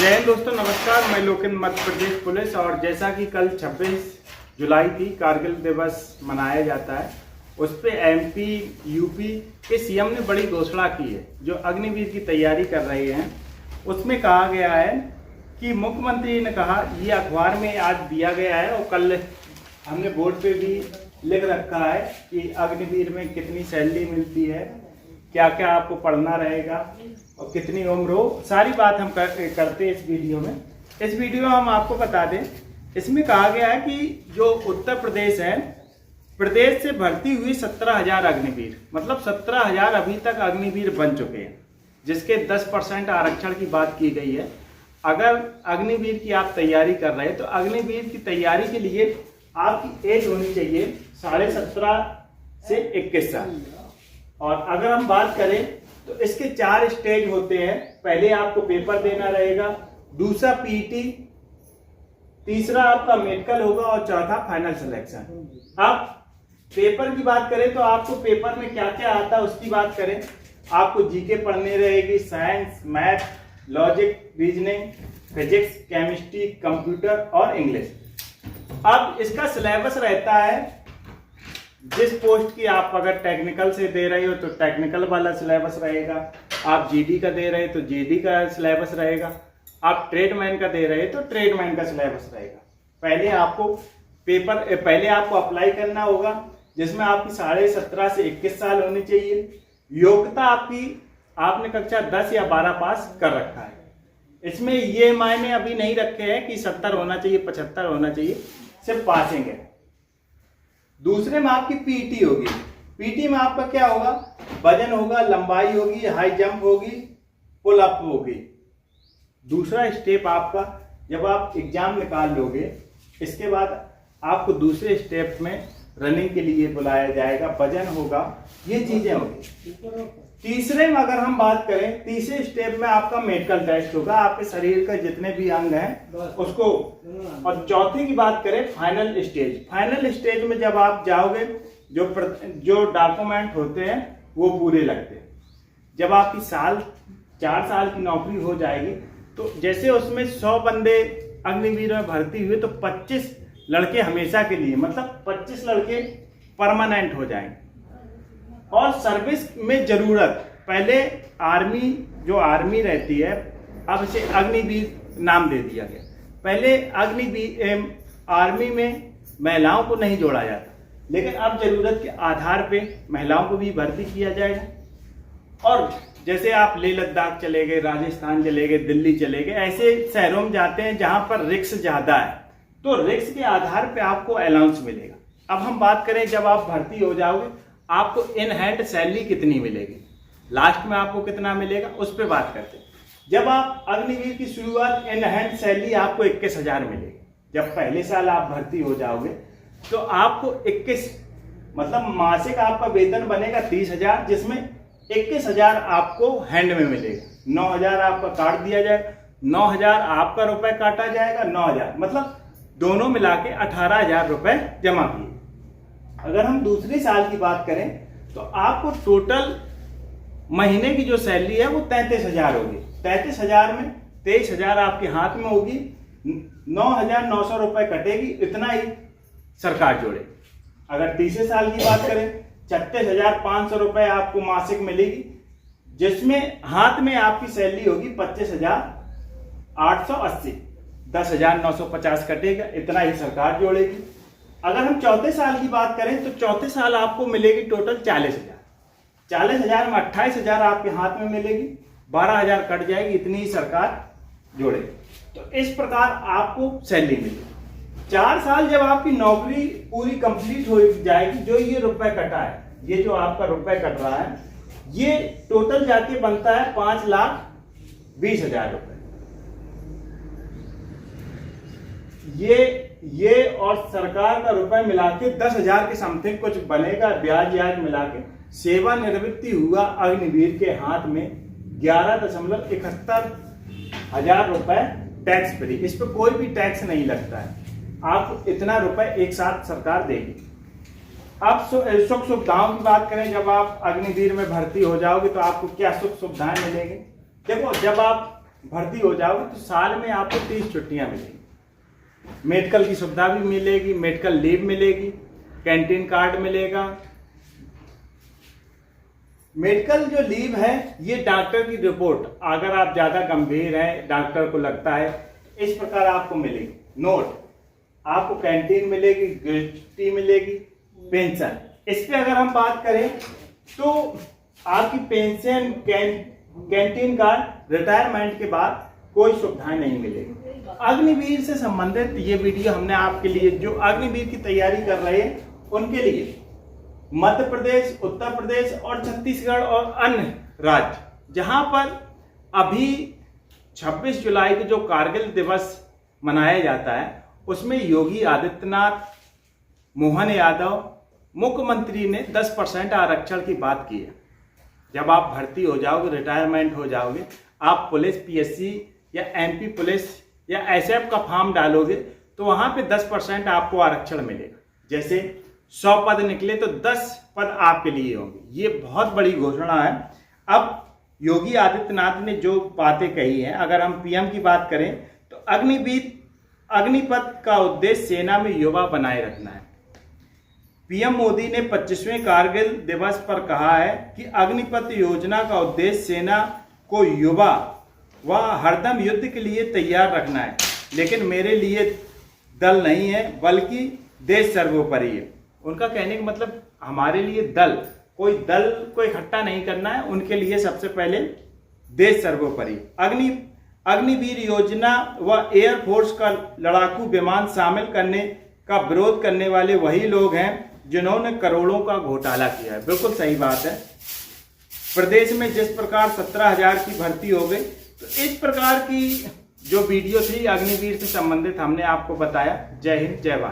जय हिंद दोस्तों, नमस्कार। मैं लोकेंद्र, मध्य प्रदेश पुलिस। और जैसा कि कल 26 जुलाई थी, कारगिल दिवस मनाया जाता है, उस पर एमपी यूपी के सीएम ने बड़ी घोषणा की है। जो अग्निवीर की तैयारी कर रहे हैं उसमें कहा गया है कि मुख्यमंत्री ने कहा, ये अखबार में आज दिया गया है और कल हमने बोर्ड पे भी लिख रखा है कि अग्निवीर में कितनी सैलरी मिलती है, क्या क्या आपको पढ़ना रहेगा और कितनी उम्र हो, सारी बात हम करते हैं इस वीडियो में। इस वीडियो में हम आपको बता दें, इसमें कहा गया है कि जो उत्तर प्रदेश है, प्रदेश से भर्ती हुई 17,000 अग्निवीर, मतलब 17,000 अभी तक अग्निवीर बन चुके हैं, जिसके 10% आरक्षण की बात की गई है। अगर अग्निवीर की आप तैयारी कर रहे हैं तो अग्निवीर की तैयारी के लिए आपकी एज होनी चाहिए 17.5 से 21 साल। और अगर हम बात करें तो इसके 4 स्टेज होते हैं। पहले आपको पेपर देना रहेगा, दूसरा पीटी, तीसरा आपका मेडिकल होगा और चौथा फाइनल सिलेक्शन। अब पेपर की बात करें तो आपको पेपर में क्या क्या आता है उसकी बात करें, आपको जीके पढ़नी रहेगी, science, math, logic, reasoning, physics, chemistry, computer और इंग्लिश। अब इसका सिलेबस रहता है, जिस पोस्ट की आप अगर टेक्निकल से दे रहे हो तो टेक्निकल वाला सिलेबस रहेगा, आप जीडी का दे रहे हो तो जीडी का सिलेबस रहेगा, आप ट्रेडमैन का दे रहे हो तो ट्रेडमैन का सिलेबस रहेगा। पहले आपको अप्लाई करना होगा, जिसमें आपकी 17.5 से 21 साल होनी चाहिए। योग्यता आपने कक्षा 10 या 12 पास कर रखा है। इसमें ये मायने अभी नहीं रखे हैं कि 70 होना चाहिए, 75 होना चाहिए, सिर्फ पासिंग है। दूसरे में आपकी पीटी होगी। पीटी में आपका क्या होगा, वजन होगा, लंबाई होगी, हाई जंप होगी, पुल अप होगी। दूसरा स्टेप आपका, जब आप एग्जाम निकाल लोगे, इसके बाद आपको दूसरे स्टेप में रनिंग के लिए बुलाया जाएगा, वजन होगा, ये चीजें होगी। तीसरे में अगर हम बात करें, तीसरे स्टेप में आपका मेडिकल टेस्ट होगा, आपके शरीर का जितने भी अंग हैं उसको। और चौथी की बात करें, फाइनल स्टेज। फाइनल स्टेज में जब आप जाओगे, जो डॉक्यूमेंट होते हैं वो पूरे लगते हैं। जब आपकी 4 साल की नौकरी हो जाएगी तो जैसे उसमें 100 बंदे अग्निवीर में भर्ती हुए तो 25 लड़के हमेशा के लिए, मतलब 25 लड़के परमानेंट हो जाएंगे। और सर्विस में जरूरत, पहले आर्मी रहती है, अब इसे अग्निवीर नाम दे दिया गया। पहले आर्मी में महिलाओं को नहीं जोड़ा जाता, लेकिन अब जरूरत के आधार पे महिलाओं को भी भर्ती किया जाएगा। और जैसे आप लेह लद्दाख चले गए, राजस्थान चले गए, दिल्ली चले गए, ऐसे शहरों में जाते हैं जहां पर रिस्क ज्यादा है, तो रिस्क के आधार पे आपको अलाउंस मिलेगा। अब हम बात करें, जब आप भर्ती हो जाओगे आपको इन हैंड सैलरी कितनी मिलेगी, लास्ट में आपको कितना मिलेगा, उस पर बात करते हैं। जब आप अग्निवीर की शुरुआत, इन हैंड सैलरी आपको 21,000 मिलेगी। जब पहले साल आप भर्ती हो जाओगे तो आपको 21, मतलब मासिक आपका वेतन बनेगा 30,000, जिसमें 21,000 आपको हैंड में मिलेगा। 9,000 आपका काट दिया जाएगा, 9,000 आपका रुपए काटा जाएगा, 9,000 मतलब दोनों मिला के 18,000 रुपए जमा किए। अगर हम दूसरे साल की बात करें तो आपको टोटल महीने की जो सैलरी है वो 33,000 होगी। 33,000 में 23,000 आपके हाथ में होगी, 9,900 रुपए कटेगी, इतना ही सरकार जोड़े। अगर तीसरे साल की बात करें, 36,500 रुपए आपको मासिक मिलेगी, जिसमें हाथ में आपकी सैलरी होगी 25,880, 10,950 कटेगा, इतना ही सरकार जोड़ेगी। अगर हम चौथे साल की बात करें तो चौथे साल आपको मिलेगी टोटल 40,000। 40,000 में 28,000 आपके हाथ में मिलेगी, 12,000 कट जाएगी, इतनी ही सरकार जोड़ेगी। तो इस प्रकार आपको सैलरी मिलेगी। 4 साल जब आपकी नौकरी पूरी कंप्लीट हो जाएगी, जो ये रुपए कटा है, ये जो आपका रुपए कट रहा है, ये टोटल जाके बनता है 5,20,000 रुपए। ये और सरकार का रुपए मिला के 10,000 के समथिंग कुछ बनेगा, ब्याज मिला के। सेवानिवृत्ति हुआ अग्निवीर के हाथ में 11.71 हजार रुपए टैक्स फ्री, इस पर कोई भी टैक्स नहीं लगता है। आपको इतना रुपए एक साथ सरकार देगी। अब सुख सुविधाओं की बात करें, जब आप अग्निवीर में भर्ती हो जाओगे तो आपको क्या सुख सुविधाएं मिलेंगी। देखो, जब आप भर्ती हो जाओगे तो साल में आपको 30 छुट्टियां मिलेगी। मेडिकल की सुविधा भी मिलेगी, मेडिकल लीव मिलेगी, कैंटीन कार्ड मिलेगा। मेडिकल जो लीव है ये डॉक्टर की रिपोर्ट, अगर आप ज्यादा गंभीर हैं, डॉक्टर को लगता है, इस प्रकार आपको मिलेगी। नोट, आपको कैंटीन मिलेगी, ग्रेच्युटी मिलेगी, पेंशन। इस पे अगर हम बात करें तो आपकी पेंशन, कैंटीन कार्ड, रिटायरमेंट के बाद कोई सुविधाएं नहीं मिलेगी। अग्निवीर से संबंधित ये वीडियो हमने आपके लिए, जो अग्निवीर की तैयारी कर रहे हैं उनके लिए, मध्य प्रदेश, उत्तर प्रदेश और छत्तीसगढ़ और अन्य राज्य, जहां पर अभी 26 जुलाई को जो कारगिल दिवस मनाया जाता है उसमें योगी आदित्यनाथ, मोहन यादव मुख्यमंत्री ने 10% आरक्षण की बात की है। जब आप भर्ती हो जाओगे, रिटायरमेंट हो जाओगे, आप पुलिस, पीएससी या एमपी पुलिस या एसएफ का फॉर्म डालोगे तो वहां पे 10% आपको आरक्षण मिलेगा। जैसे 100 पद निकले तो 10 पद आपके लिए होंगे। ये बहुत बड़ी घोषणा है। अब योगी आदित्यनाथ ने जो बातें कही हैं, अगर हम पीएम की बात करें तो अग्निपथ का उद्देश्य सेना में युवा बनाए रखना है। पीएम मोदी ने 25वें कारगिल दिवस पर कहा है कि अग्निपथ योजना का उद्देश्य सेना को युवा व हरदम युद्ध के लिए तैयार रखना है, लेकिन मेरे लिए दल नहीं है बल्कि देश सर्वोपरि है। उनका कहने का मतलब हमारे लिए दल को इकट्ठा नहीं करना है, उनके लिए सबसे पहले देश सर्वोपरि। अग्निवीर योजना व एयरफोर्स का लड़ाकू विमान शामिल करने का विरोध करने वाले वही लोग हैं जिन्होंने करोड़ों का घोटाला किया है। बिल्कुल सही बात है। प्रदेश में जिस प्रकार 17,000 की भर्ती हो गई, तो इस प्रकार की जो वीडियो थी अग्निवीर से संबंधित हमने आपको बताया। जय हिंद, जय भारत।